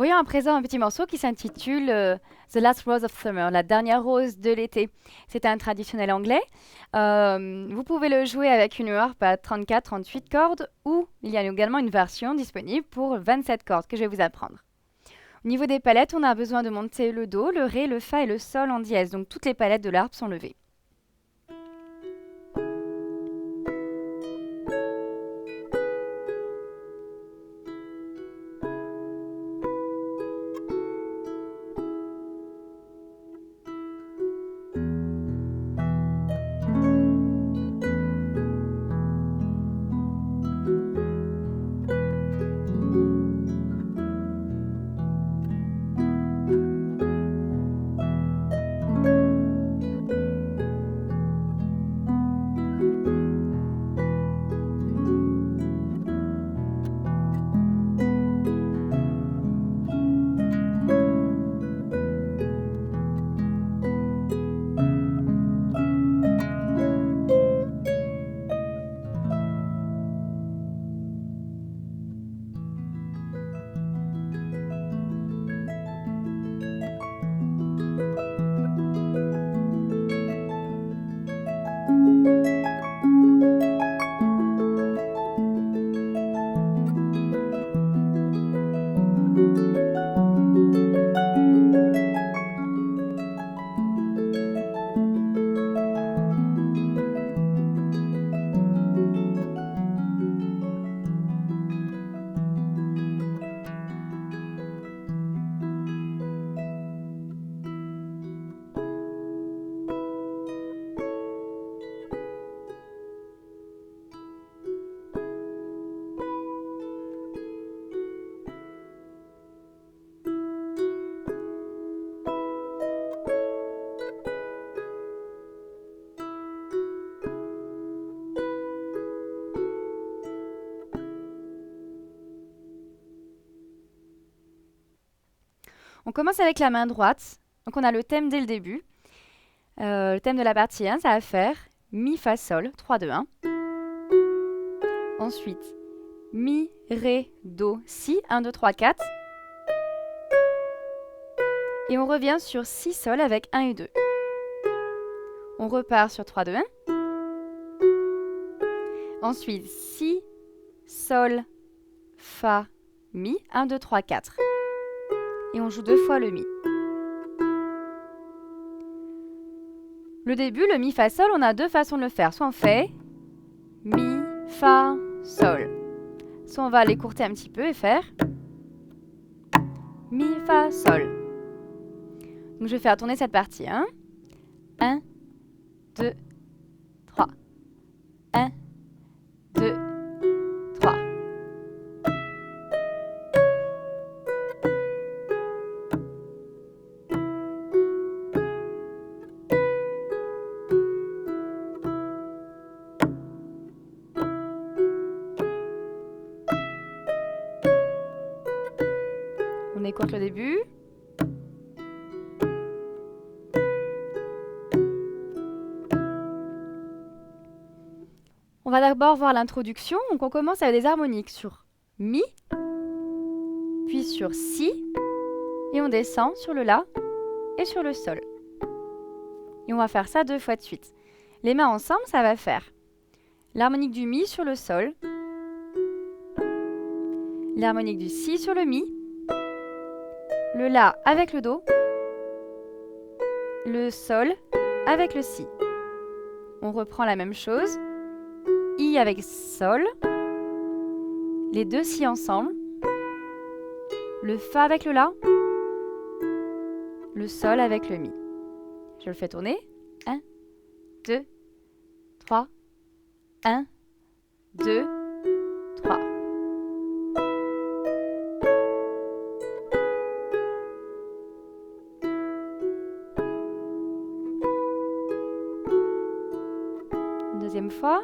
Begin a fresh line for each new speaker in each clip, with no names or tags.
Voyons à présent un petit morceau qui s'intitule The Last Rose of Summer, la dernière rose de l'été. C'est un traditionnel anglais. Vous pouvez le jouer avec une harpe à 34-38 cordes ou il y a également une version disponible pour 27 cordes que je vais vous apprendre. Au niveau des palettes, on a besoin de monter le do, le ré, le fa et le sol en dièse. Donc toutes les palettes de l'harpe sont levées. On commence avec la main droite. Donc on a le thème dès le début. Le thème de la partie 1, ça va faire Mi, Fa, Sol, 3, 2, 1. Ensuite, Mi, Ré, Do, Si, 1, 2, 3, 4. Et on revient sur Si, Sol avec 1 et 2. On repart sur 3, 2, 1. Ensuite, Si, Sol, Fa, Mi, 1, 2, 3, 4. Et on joue 2 fois le Mi. Le début, le Mi, Fa, Sol, on a deux façons de le faire. Soit on fait Mi, Fa, Sol. Soit on va l'écourter un petit peu et faire Mi, Fa, Sol. Donc je vais faire tourner cette partie. 1, 2, 3. 1, 2, 3. On écourte le début. On va d'abord voir l'introduction. Donc on commence avec des harmoniques sur Mi, puis sur Si, et on descend sur le La et sur le Sol. Et on va faire ça 2 fois de suite. Les mains ensemble, ça va faire l'harmonique du Mi sur le Sol, l'harmonique du Si sur le Mi, le La avec le Do, le Sol avec le Si. On reprend la même chose. I avec Sol, les deux Si ensemble, le Fa avec le La, le Sol avec le Mi. Je le fais tourner. 1, 2, 3. 1, 2, 3. Une deuxième fois.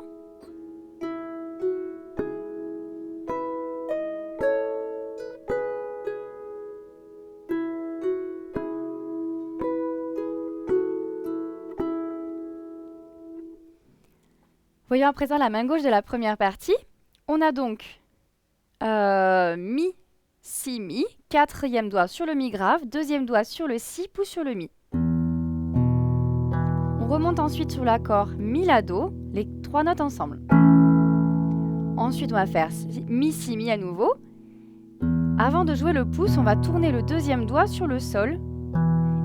Voyons à présent la main gauche de la première partie. On a donc Mi, si, mi, quatrième doigt sur le mi grave, deuxième doigt sur le si, pouce sur le mi. On remonte ensuite sur l'accord mi, la, do, les 3 notes ensemble. Ensuite, on va faire mi, si, mi à nouveau. Avant de jouer le pouce, on va tourner le deuxième doigt sur le sol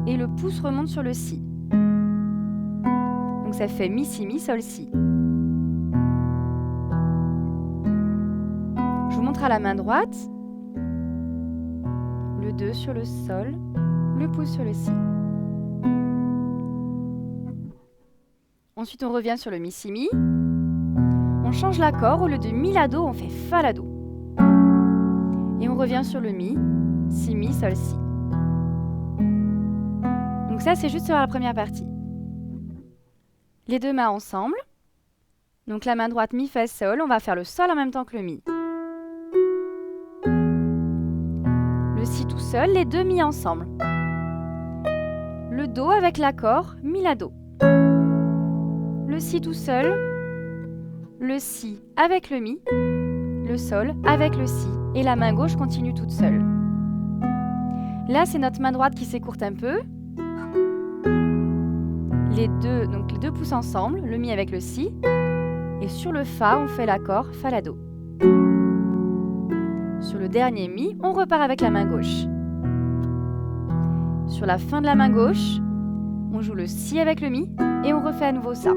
et le pouce remonte sur le si. Donc ça fait mi, si, mi, sol, si. Je vous montre à la main droite. Le 2 sur le sol, le pouce sur le si. Ensuite, on revient sur le mi, si, mi. On change l'accord, au lieu de mi, la, do, on fait fa, la, do. Et on revient sur le mi, si, mi, sol, si. Donc ça, c'est juste sur la première partie. Les deux mains ensemble. Donc la main droite, mi, fa, sol. On va faire le sol en même temps que le mi. Le si tout seul, les deux mi ensemble. Le do avec l'accord, mi, la, do. Le si tout seul. Le si avec le mi. Le sol avec le si. Et la main gauche continue toute seule. Là, c'est notre main droite qui s'écourte un peu. Les deux pouces ensemble, le mi avec le si. Et sur le fa, on fait l'accord fa, la, do. Sur le dernier mi, on repart avec la main gauche. Sur la fin de la main gauche, on joue le si avec le mi et on refait à nouveau ça.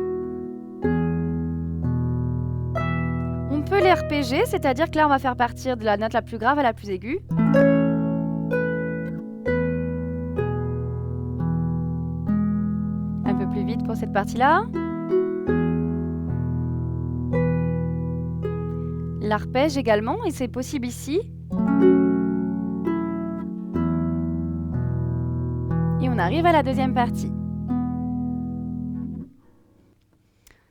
On peut les repéger, c'est-à-dire que là, on va faire partir de la note la plus grave à la plus aiguë. Un peu plus vite pour cette partie-là. L'arpège également, et c'est possible ici. Et on arrive à la deuxième partie.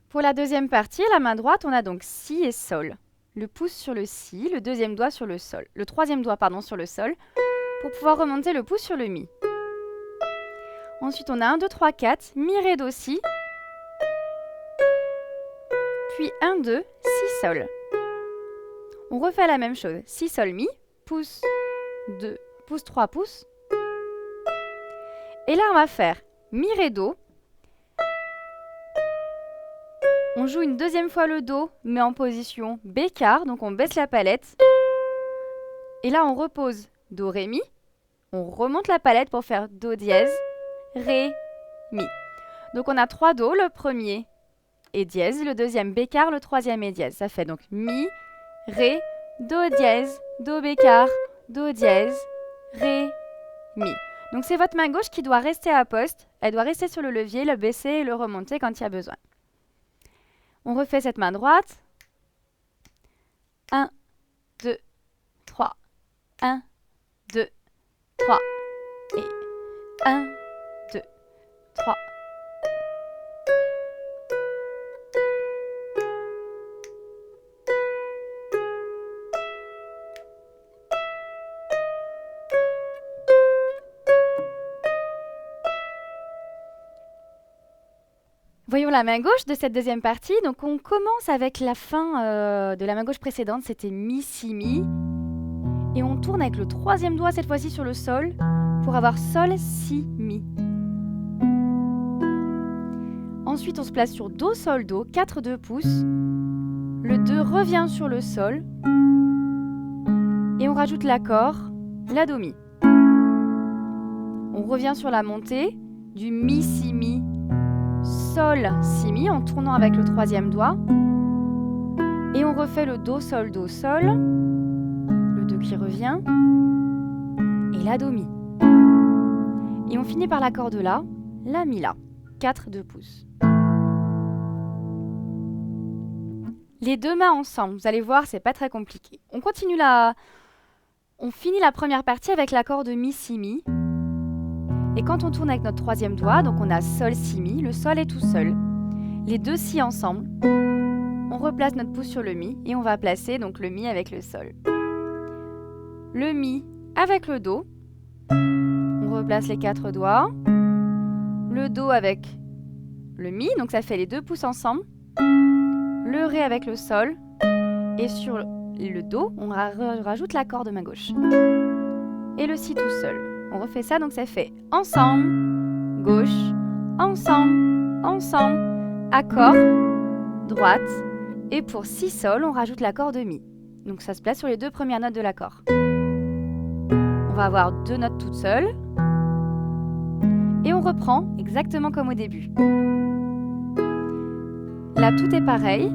Pour la deuxième partie, la main droite, on a donc si et sol. Le pouce sur le si, le deuxième doigt sur le sol. Le troisième doigt, pardon, sur le sol, pour pouvoir remonter le pouce sur le mi. Ensuite, on a 1, 2, 3, 4, mi, ré, do, si. Puis 1, 2, si, sol. On refait la même chose. Si, sol, mi, pouce 2, pouce 3, pouce. Et là, on va faire mi, ré, do. On joue une deuxième fois le do, mais en position bécard, donc on baisse la palette. Et là, on repose do, ré, mi. On remonte la palette pour faire do dièse, ré, mi. Donc on a 3 do, le premier est dièse, le deuxième bécard, le troisième est dièse. Ça fait donc mi, ré, do dièse, do bécard, do dièse, ré, mi. Donc c'est votre main gauche qui doit rester à poste. Elle doit rester sur le levier, le baisser et le remonter quand il y a besoin. On refait cette main droite. 1, 2, 3. 1, 2, 3. Et 1, 2, 3. Voyons la main gauche de cette deuxième partie. Donc on commence avec la fin de la main gauche précédente, c'était mi, si, mi. Et on tourne avec le troisième doigt cette fois-ci sur le sol pour avoir sol, si, mi. Ensuite on se place sur do, sol, do, 4, 2 pouces. Le 2 revient sur le sol. Et on rajoute l'accord, la, do, mi. On revient sur la montée du mi, si, mi. Sol, si, mi en tournant avec le troisième doigt. Et on refait le do, sol, le 2 qui revient. Et la, do, mi. Et on finit par l'accord de la, mi, la. 4, 2 pouces. Les deux mains ensemble, vous allez voir, c'est pas très compliqué. On finit la première partie avec l'accord de mi, si, mi. Et quand on tourne avec notre troisième doigt, donc on a sol, si, mi, le sol est tout seul. Les deux si ensemble, on replace notre pouce sur le mi et on va placer donc le mi avec le sol. Le mi avec le do, on replace les 4 doigts. Le do avec le mi, donc ça fait les 2 pouces ensemble. Le ré avec le sol. Et sur le Do, on rajoute l'accord de main gauche. Et le Si tout seul. On refait ça, donc ça fait ensemble, gauche, ensemble, ensemble, accord, droite. Et pour Si Sol, on rajoute l'accord de Mi. Donc ça se place sur les 2 premières notes de l'accord. On va avoir 2 notes toutes seules. Et on reprend exactement comme au début. Là, tout est pareil.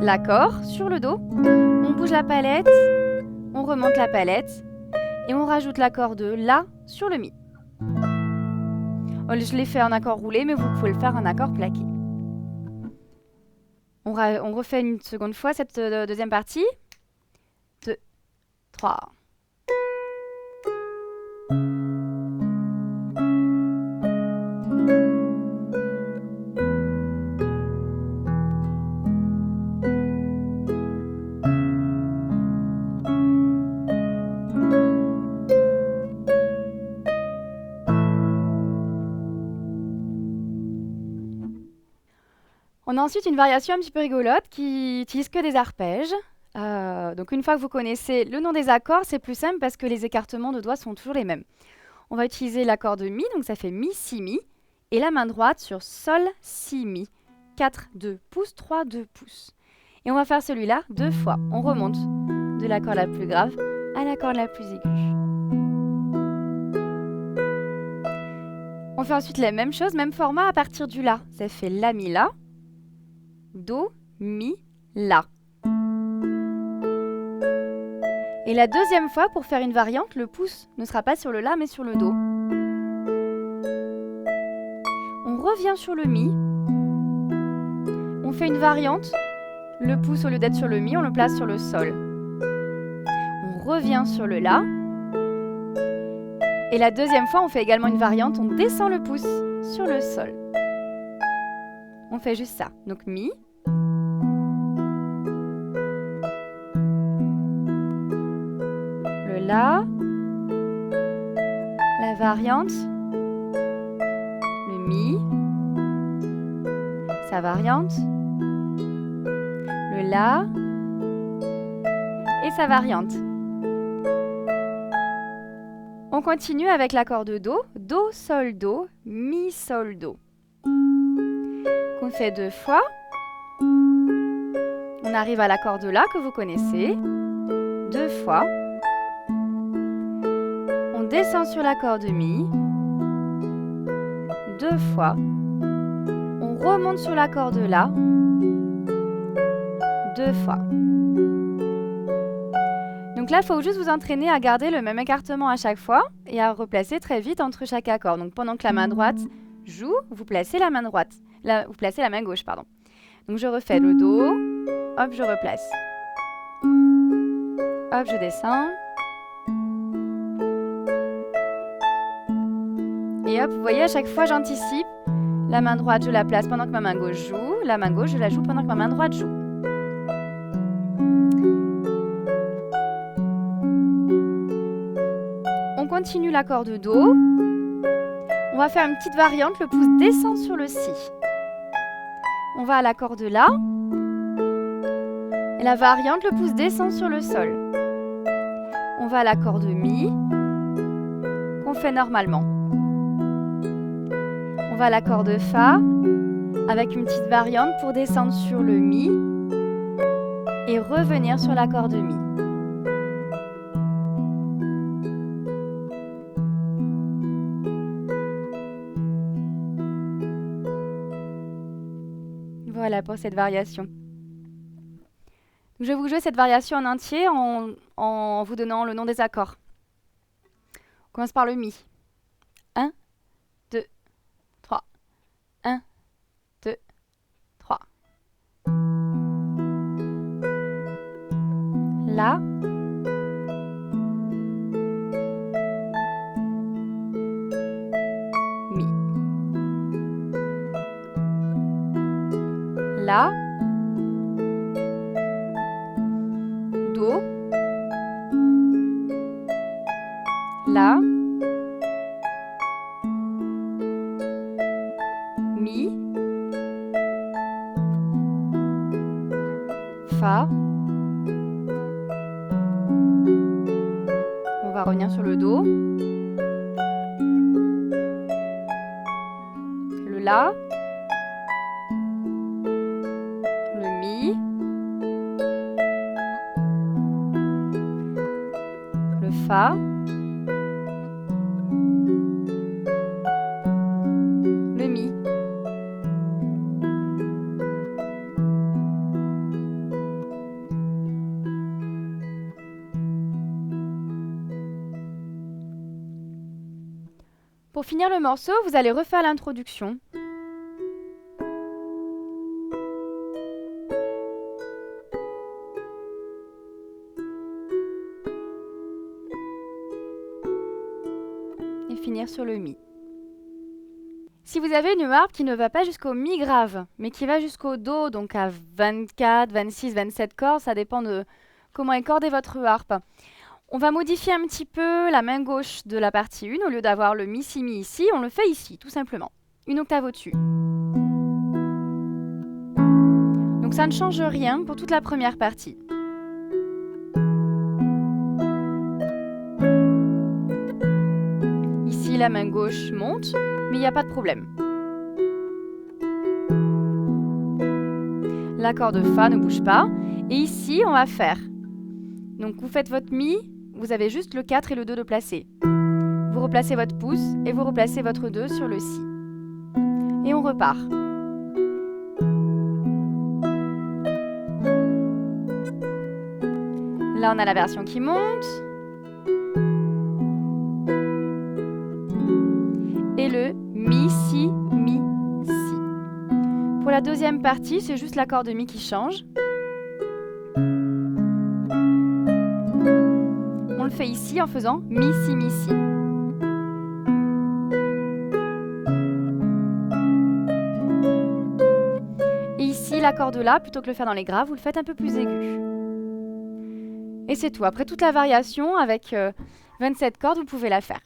L'accord sur le Do. On bouge la palette, on remonte la palette et on rajoute l'accord de La sur le Mi. Je l'ai fait en accord roulé, mais vous pouvez le faire en accord plaqué. On refait une seconde fois cette deuxième partie. 2, 3. On a ensuite une variation un petit peu rigolote qui utilise que des arpèges. Donc une fois que vous connaissez le nom des accords, c'est plus simple parce que les écartements de doigts sont toujours les mêmes. On va utiliser l'accord de Mi, donc ça fait Mi, Si, Mi. Et la main droite sur Sol, Si, Mi. 4, 2 pouces, 3, 2 pouces. Et on va faire celui-là 2 fois. On remonte de l'accord la plus grave à l'accord la plus aiguë. On fait ensuite la même chose, même format à partir du La. Ça fait La, Mi, La. Do, Mi, La. Et la deuxième fois, pour faire une variante, le pouce ne sera pas sur le La, mais sur le Do. On revient sur le Mi. On fait une variante. Le pouce, au lieu d'être sur le Mi, on le place sur le Sol. On revient sur le La. Et la deuxième fois, on fait également une variante. On descend le pouce sur le Sol. On fait juste ça. Donc Mi. Le La. La variante. Le Mi. Sa variante. Le La. Et sa variante. On continue avec l'accord de Do. Do, Sol, Do. Mi, Sol, Do. Qu'on fait 2 fois. On arrive à l'accord de La que vous connaissez. 2 fois. On descend sur l'accord de Mi. 2 fois. On remonte sur l'accord de La. 2 fois. Donc là, il faut juste vous entraîner à garder le même écartement à chaque fois et à replacer très vite entre chaque accord. Donc pendant que la main droite joue, vous placez la main droite. Vous placez la main gauche, pardon. Donc je refais le Do. Hop, je replace. Hop, je descends. Et hop, vous voyez, à chaque fois, j'anticipe. La main droite, je la place pendant que ma main gauche joue. La main gauche, je la joue pendant que ma main droite joue. On continue l'accord de Do. On va faire une petite variante. Le pouce descend sur le Si. On va à l'accord de La. Et la variante, le pouce descend sur le Sol. On va à l'accord de Mi, qu'on fait normalement. On va à l'accord de Fa, avec une petite variante pour descendre sur le Mi et revenir sur l'accord de Mi. Voilà pour cette variation. Je vais vous jouer cette variation en entier en vous donnant le nom des accords. On commence par le Mi. 1, 2, 3. 1, 2, 3. La. Mi. La. Do. La. Mi. Fa. On va revenir sur le Do. Le La. Le Mi. Le Fa. Le Mi. Pour finir le morceau, vous allez refaire l'introduction. Et finir sur le Mi. Si vous avez une harpe qui ne va pas jusqu'au Mi grave, mais qui va jusqu'au Do, donc à 24, 26, 27 cordes, ça dépend de comment est cordée votre harpe. On va modifier un petit peu la main gauche de la partie 1. Au lieu d'avoir le Mi, Si, Mi ici, on le fait ici, tout simplement. Une octave au-dessus. Donc ça ne change rien pour toute la première partie. Ici, la main gauche monte, mais il n'y a pas de problème. L'accord de Fa ne bouge pas. Et ici, on va faire. Donc vous faites votre Mi, vous avez juste le 4 et le 2 de placer. Vous replacez votre pouce et vous replacez votre 2 sur le Si. Et on repart. Là, on a la version qui monte. Et le Mi, Si, Mi, Si. Pour la deuxième partie, c'est juste l'accord de Mi qui change. On le fait ici en faisant Mi, Si, Mi, Si. Et ici, l'accord de La, plutôt que le faire dans les graves, vous le faites un peu plus aigu. Et c'est tout. Après toute la variation, avec 27 cordes, vous pouvez la faire.